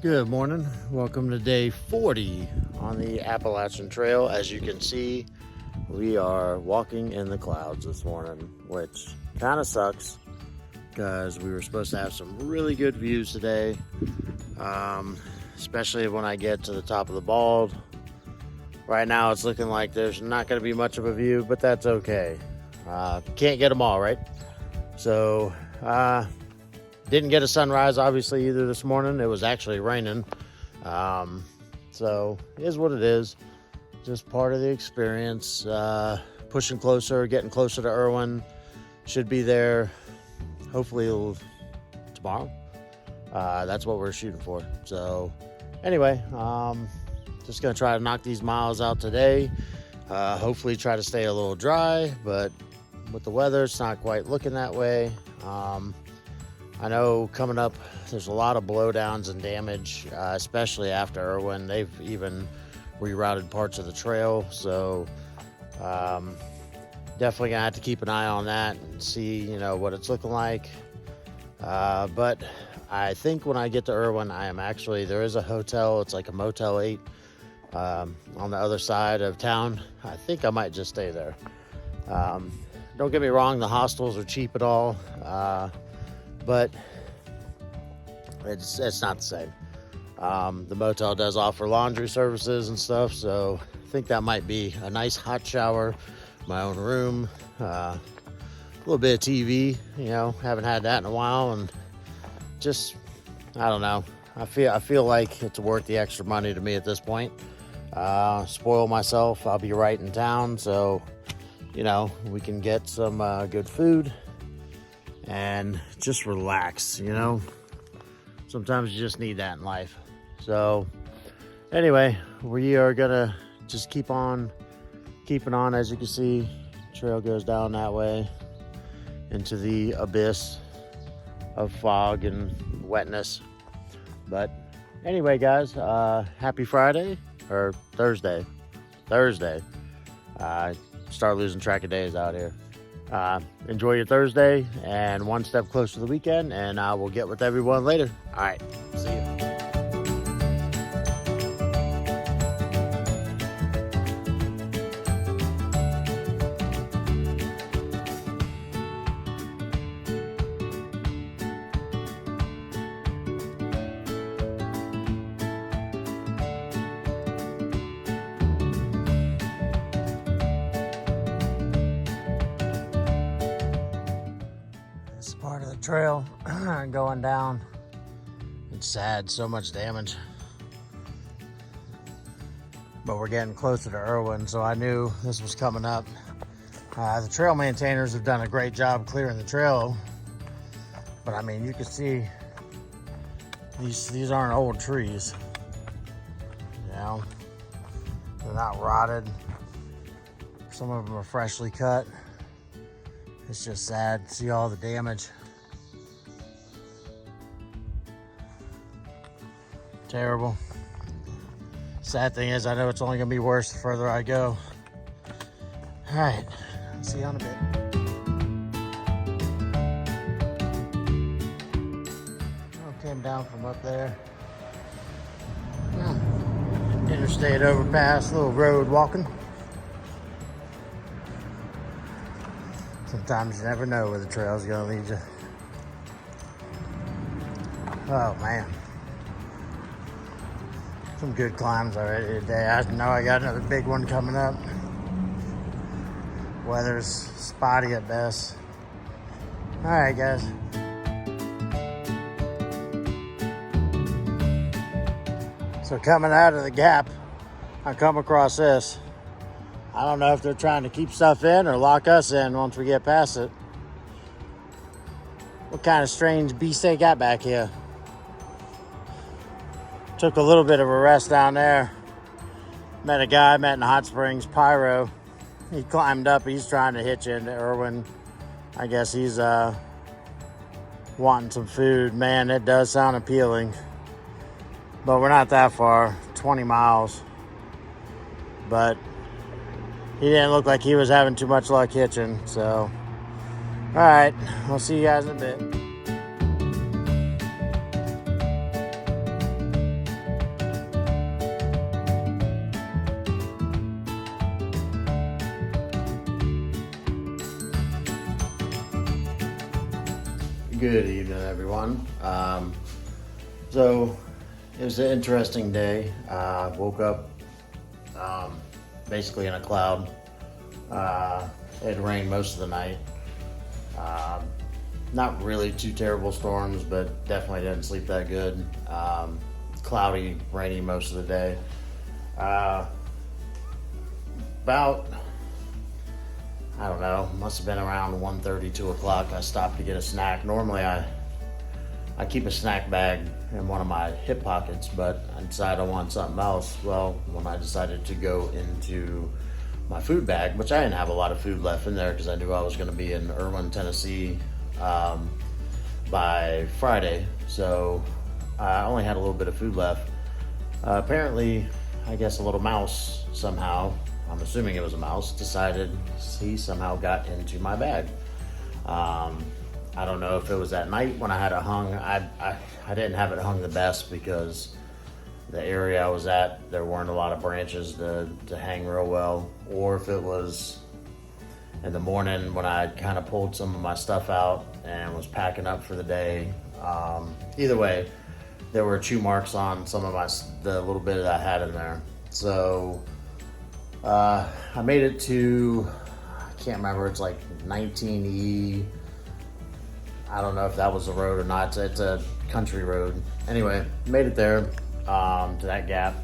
Good morning. Welcome to day 40 on the Appalachian Trail. As you can see, we are walking in the clouds this morning, which kind of sucks because we were supposed to have some really good views today, especially when I get to the top of the bald. Right now it's looking like there's not going to be much of a view, but that's okay. Can't get them all, right? So didn't get a sunrise obviously either this morning. It was actually raining, so it is what it is. Just part of the experience. Pushing closer, getting closer to Erwin. Should be there hopefully tomorrow. That's what we're shooting for. So anyway, just gonna try to knock these miles out today. Hopefully try to stay a little dry, but with the weather it's not quite looking that way. I know coming up there's a lot of blowdowns and damage, especially after Erwin. They've even rerouted parts of the trail, so definitely gonna have to keep an eye on that and see what it's looking like. But I think when I get to Erwin, there is a hotel. It's like a Motel 8 on the other side of town. I think I might just stay there. Don't get me wrong, the hostels are cheap at all, but it's not the same. The motel does offer laundry services and stuff, so I think that might be a nice hot shower, my own room, a little bit of TV. Haven't had that in a while, and just I don't know. I feel like it's worth the extra money to me at this point. Spoil myself. I'll be right in town, so we can get some good food and just relax. Sometimes you just need that in life. So anyway, we are gonna just keep on keeping on. As you can see, trail goes down that way into the abyss of fog and wetness. But anyway, guys, happy Friday or Thursday. Start losing track of days out here. Enjoy your Thursday and one step closer to the weekend, and I will get with everyone later. All right, see you. Part of the trail going down. It's sad, so much damage, but we're getting closer to Erwin, so I knew this was coming up. The trail maintainers have done a great job clearing the trail, but I mean, you can see these aren't old trees. They're not rotted. Some of them are freshly cut. It's just sad to see all the damage. Terrible. Sad thing is, I know it's only gonna be worse the further I go. All right, see you in a bit. I came down from up there. Interstate overpass, little road walking. Sometimes you never know where the trail's gonna lead you. Oh man. Some good climbs already today. I know I got another big one coming up. Weather's spotty at best. All right, guys. So coming out of the gap, I come across this. I don't know if they're trying to keep stuff in or lock us in once we get past it. What kind of strange beast they got back here? Took a little bit of a rest down there. Met a guy I met in Hot Springs, Pyro. He climbed up, he's trying to hitch into Erwin. I guess he's wanting some food. Man, it does sound appealing. But we're not that far, 20 miles. But he didn't look like he was having too much luck hitching, so. All right, I'll see you guys in a bit. Good evening, everyone. So it was an interesting day. Woke up basically in a cloud. It had rained most of the night. Not really two terrible storms, but definitely didn't sleep that good. Cloudy, rainy most of the day. About, I don't know, must have been around 1:30, 2 o'clock. I stopped to get a snack. Normally I keep a snack bag in one of my hip pockets, but I decided I want something else. Well, when I decided to go into my food bag, which I didn't have a lot of food left in there because I knew I was going to be in Erwin, Tennessee by Friday, so I only had a little bit of food left. Apparently, I guess a little mouse somehow, I'm assuming it was a mouse, decided he somehow got into my bag. I don't know if it was at night when I had it hung. I didn't have it hung the best because the area I was at, there weren't a lot of branches to hang real well, or if it was in the morning when I kind of pulled some of my stuff out and was packing up for the day. Either way, there were chew marks on some of the little bit that I had in there. So I made it to, I can't remember, it's like 19E. I don't know if that was the road or not. It's a country road. Anyway, made it there to that gap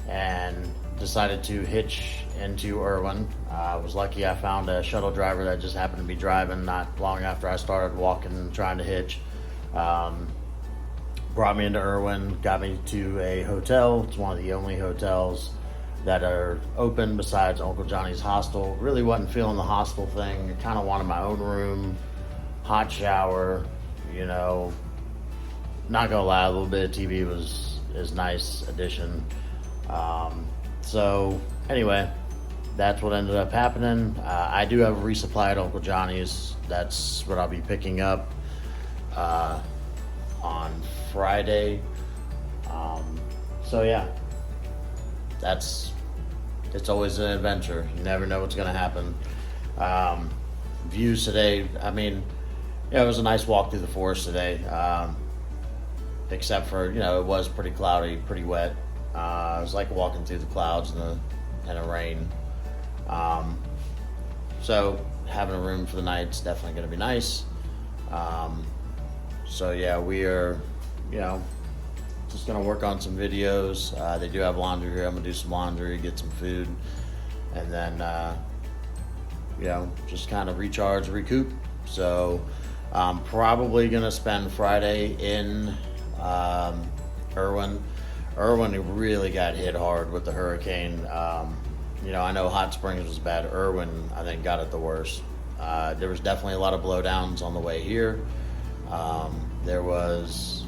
and decided to hitch into Erwin. I was lucky I found a shuttle driver that just happened to be driving not long after I started walking and trying to hitch. Brought me into Erwin, got me to a hotel. It's one of the only hotels that are open besides Uncle Johnny's hostel. Really wasn't feeling the hostel thing. Kind of wanted my own room, hot shower, you know. Not gonna lie, a little bit of TV is nice addition. So anyway, that's what ended up happening. I do have a resupply at Uncle Johnny's. That's what I'll be picking up on Friday. So yeah, it's always an adventure. You never know what's gonna happen. Views today, I mean, yeah, it was a nice walk through the forest today. Except for, it was pretty cloudy, pretty wet. It was like walking through the clouds in the rain. So having a room for the night is definitely going to be nice. So yeah, we are, just going to work on some videos. They do have laundry here. I'm going to do some laundry, get some food, and then, just kind of recharge, recoup. So I'm probably going to spend Friday in Erwin. Erwin really got hit hard with the hurricane. I know Hot Springs was bad. Erwin, I think, got it the worst. There was definitely a lot of blowdowns on the way here. There was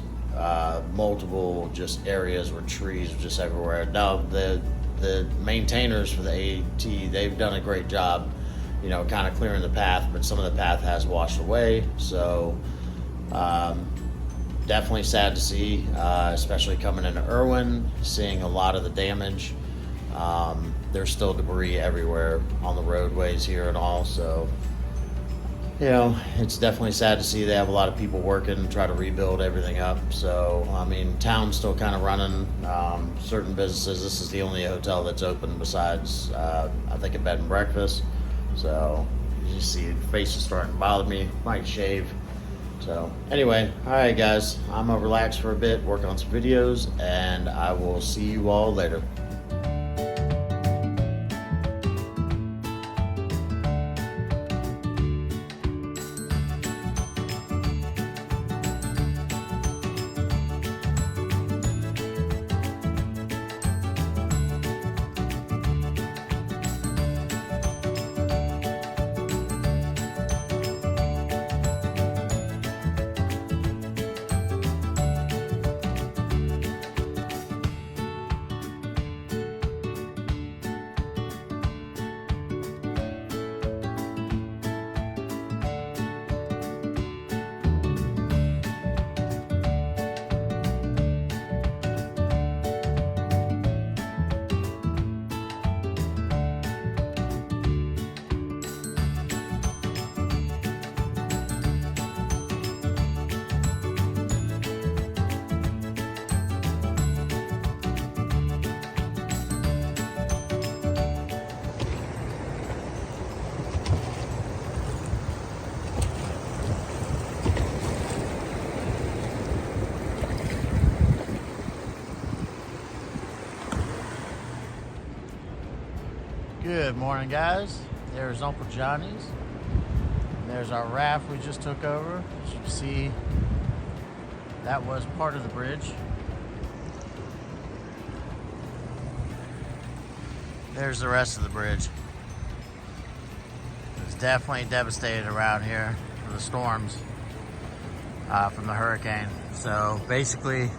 multiple just areas where trees were just everywhere. Now, the maintainers for the AT, they've done a great job, kind of clearing the path, but some of the path has washed away. So definitely sad to see, especially coming into Erwin, seeing a lot of the damage. There's still debris everywhere on the roadways here and all, so it's definitely sad to see. They have a lot of people working to try to rebuild everything up. So I mean, town's still kind of running. Certain businesses, this is the only hotel that's open besides I think a bed and breakfast. So you see the face is starting to bother me. Might shave. So anyway, all right guys, I'm gonna relax for a bit, work on some videos, and I will see you all later. Good morning, guys. There's Uncle Johnny's. There's our raft we just took over. As you can see, that was part of the bridge. There's the rest of the bridge. It's definitely devastated around here for the storms from the hurricane. So basically,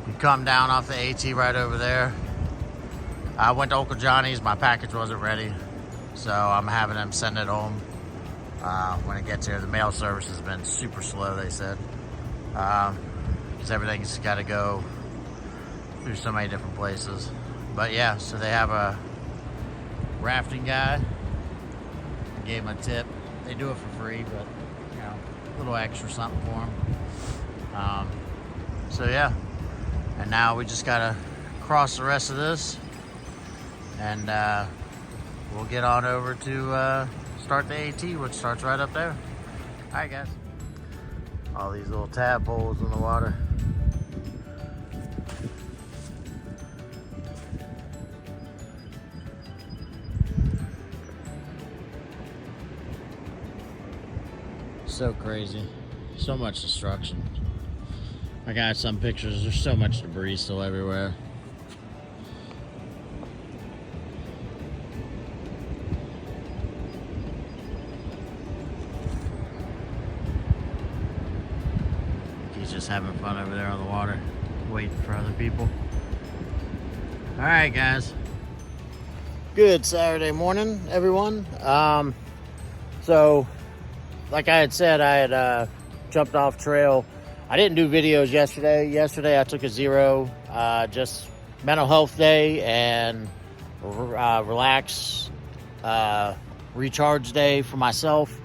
you come down off the AT right over there. I went to Uncle Johnny's. My package wasn't ready, so I'm having them send it home when it gets here. The mail service has been super slow, they said, because everything's got to go through so many different places. But yeah, so they have a rafting guy. I gave him a tip. They do it for free, but you know, a little extra something for him. So yeah, and now we just gotta cross the rest of this, and we'll get on over to start the AT, which starts right up there. All right, guys. All these little tadpoles in the water. So crazy. So much destruction. I got some pictures. There's so much debris still everywhere. He's just having fun over there on the water, waiting for other people. All right, guys. Good Saturday morning, everyone. So, like I had said, I had jumped off trail. I didn't do videos yesterday. Yesterday I took a zero, just mental health day and relax, recharge day for myself.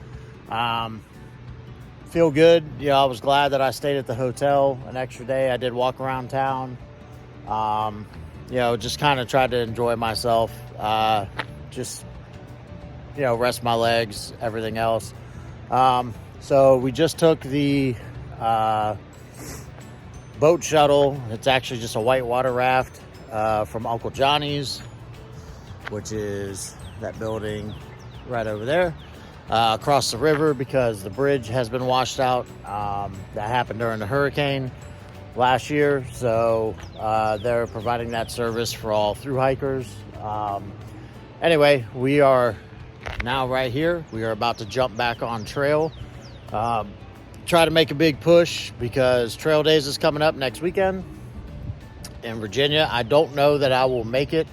Feel good. You know, I was glad that I stayed at the hotel an extra day. I did walk around town. You know, just kind of tried to enjoy myself. Just, you know, rest my legs, everything else. So we just took the boat shuttle. It's actually just a whitewater raft from Uncle Johnny's, which is that building right over there, across the river, because the bridge has been washed out. That happened during the hurricane last year, so they're providing that service for all through hikers. Anyway, we are now right here. We are about to jump back on trail. Try to make a big push because Trail Days is coming up next weekend in Virginia. I don't know that I will make it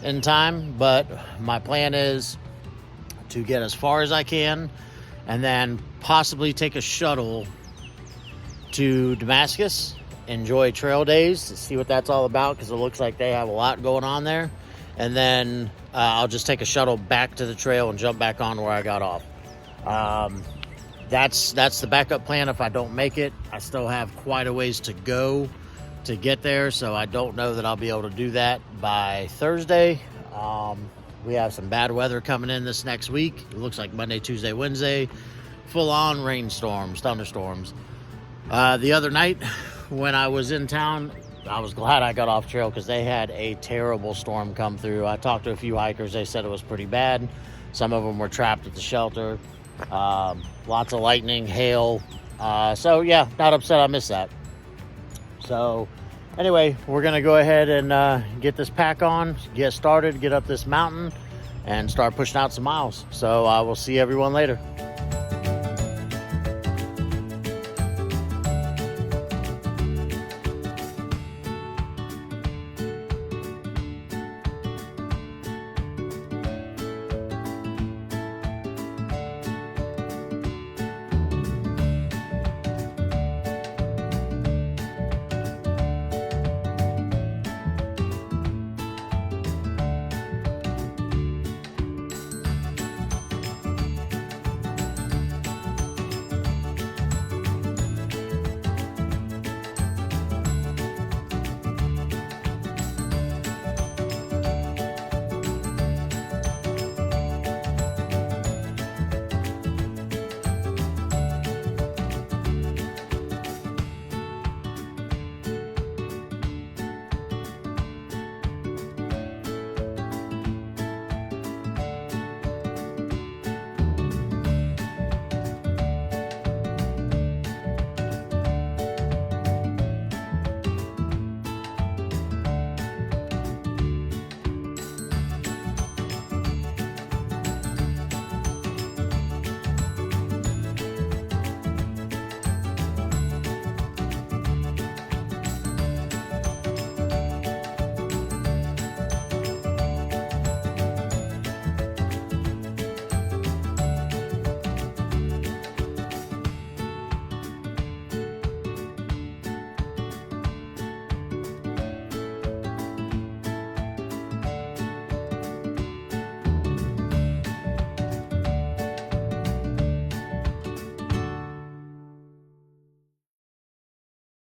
in time, but my plan is to get as far as I can and then possibly take a shuttle to Damascus, enjoy Trail Days, to see what that's all about, because it looks like they have a lot going on there. And then I'll just take a shuttle back to the trail and jump back on where I got off. That's the backup plan if I don't make it. I still have quite a ways to go to get there, so I don't know that I'll be able to do that by Thursday. We have some bad weather coming in this next week. It looks like Monday, Tuesday, Wednesday, full-on rainstorms, thunderstorms. The other night when I was in town, I was glad I got off trail because they had a terrible storm come through. I talked to a few hikers. They said it was pretty bad. Some of them were trapped at the shelter. Lots of lightning, hail. So yeah, not upset I missed that. So anyway, we're going to go ahead and get this pack on, get started, get up this mountain, and start pushing out some miles. So I will see everyone later.